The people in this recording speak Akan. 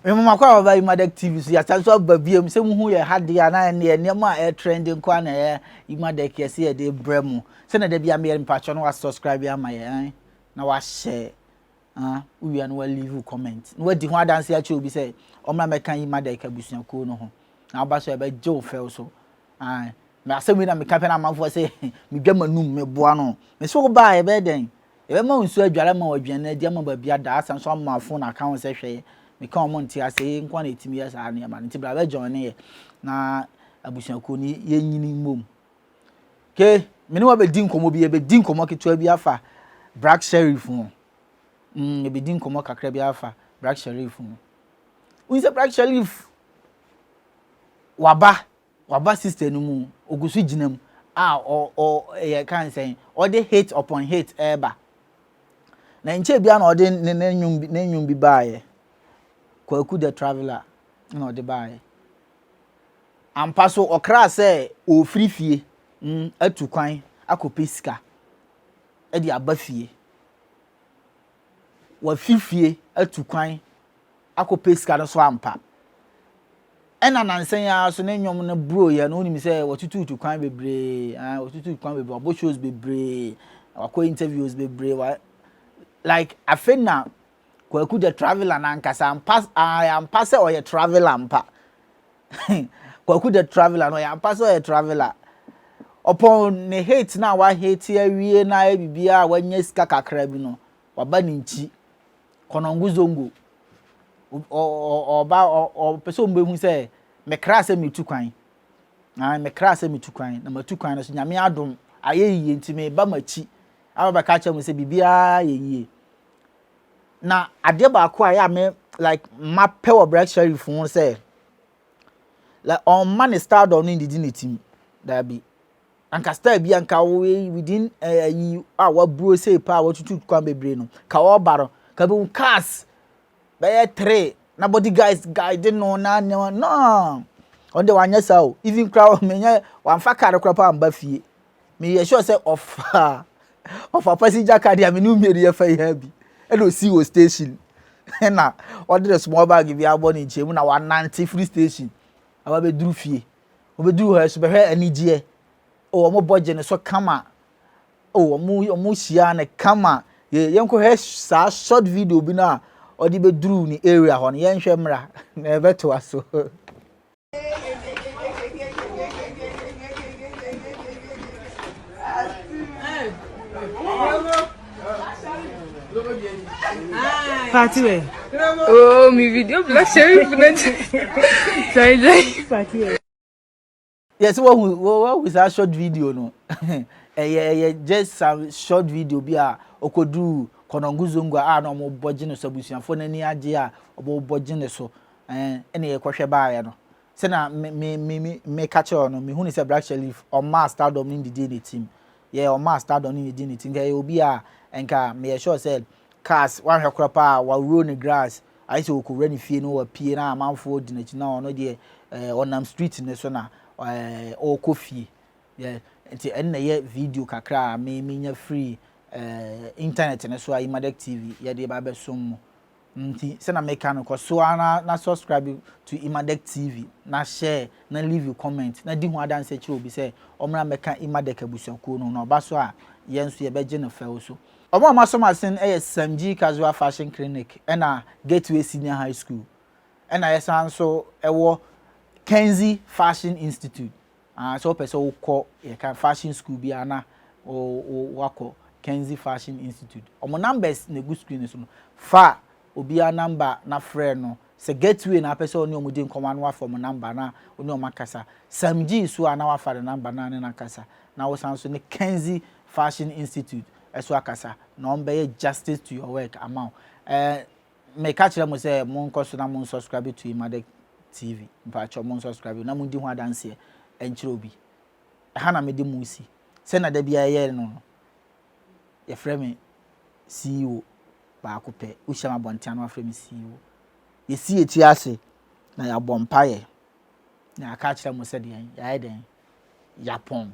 Mama kwa ba Emadek TV so ya so babiem se mu hu ye hade ya na ne ma e trending kwa na ye Emadek ye se ye de bremu se na da bia me mpacho no wa subscribe ya ma ye na wa share we and we leave comment no wadi ho adanse a che obi se omra meka Emadek abusuako no ho na ba so e ba je ofel so na asemi na meka pe na amafo se me dwa manum me boa no me so ba e be den e be ma nsu adware ma wadwan na dia ma ba bia da asan so ma phone account se hwe me kan mo ntia se nkwa na etimi ya sa na ma nti bra be join ne na abusuako ni yenyini mom ke me ne wa be din komo bi e be din komo ketua bi afa Black Sheriff ho e be din komo kakra bi afa Black Sheriff ho unse Black Sheriff waba sister no mu ogusu ginam ye kan say o de hate upon hate eba na nche bia na o de nenwum bi baaye Kwaku the traveler na o de baaye ampa so okra say o frifie atu kwan akopesika e de abafie wa fifie atu kwan akopesika no so ampa ena nansen ya so na nwom na bro ya no nim say watutu kwan bebre watutu kwan bebre obo shows bebre akwa interviews bebre like afena Kwaku the traveler na nkasa ampa say oye traveler ampa Kwaku the traveler no ya ampa say oye traveler upon ne hate na wa hate ya wie na bibia wanya sika kakra bi no waba ni nchi konongu zongo o person mbe hu say me kra say metu kwan me kra say metu kwan na matu kwan no so nyame adom ayeyiye ntime ba machi aba ka cha mu say bibia yeyiye na ade ba ko aya me like map wo Black Sheriff hu say like on man start on ndidi netim da bi anka star bi anka within wa bro say pa wa tutu kwan bebre no ka wo baro ka be cars by 3 na body guys guide no na no on the one so even crowd me wan fa car crop am ba fie me ye sure say of a passenger car dia me no me dey fa ya bi e no see wo station na order the small bag bi abo ni chemu na 190 free station aba be duru fie obeduru ho so be hwe anigye o mo budget ne so kama o mo hia ne kama yenko he sa short video bi na odi be duru ni area ho ne yenhwe mra na ebeto aso Fatih. Oh, mi video Black Sheriff Sorry, Fatih. Yes, what was that short video no? Just some short video bi a okodu konongu zongo a na mo boje ne so busuafo na ni age a obo boje ne so ene ye kwhwe baaye no se na me catch on me hu ni se Black Sheriff o master dom ni didi ne team ye o master dom ni didi ne team ga obi a enka me sure say cars wan hwekora pa wa road ne grass ai se okowra ni fie no wa pie na amanfo di na chi na ono de onam street ne so na o coffee yeah nti enne ye video kakra me nya free internet ne so Emadek TV ye de ba be som nti se na make no ko so na subscribe to Emadek TV na share na leave you comment na di hu adanse chi obi se omra meka Emadek abusuako no na oba so a ye nso ye beje no fa so omo amasomasen Samji Casual Fashion Clinic na Gateway Senior High School na yesan so ewo Kenzie Fashion Institute so person call ye kan fashion school bi ana wako Kenzie Fashion Institute omo numbers na good screen so fa obi a number na friend no se Gateway na person oni omudi nkoma no afọ mo number na oni omakasa Samji so ana wa fa the number na kasa na wo san so ne Kenzie Fashion Institute eso akasa na ombe justice to your work amount me catch them say mon koso na mon subscribe to Emadek TV mpacho mon subscribe na mon di ho adanse enchiro bi ha na me de musi se na da bia ye no ye frame CEO ba akopɛ wo hyama bontia no frame CEO ye si eti ase na ya bompaye na aka kire mo se de ya den Japan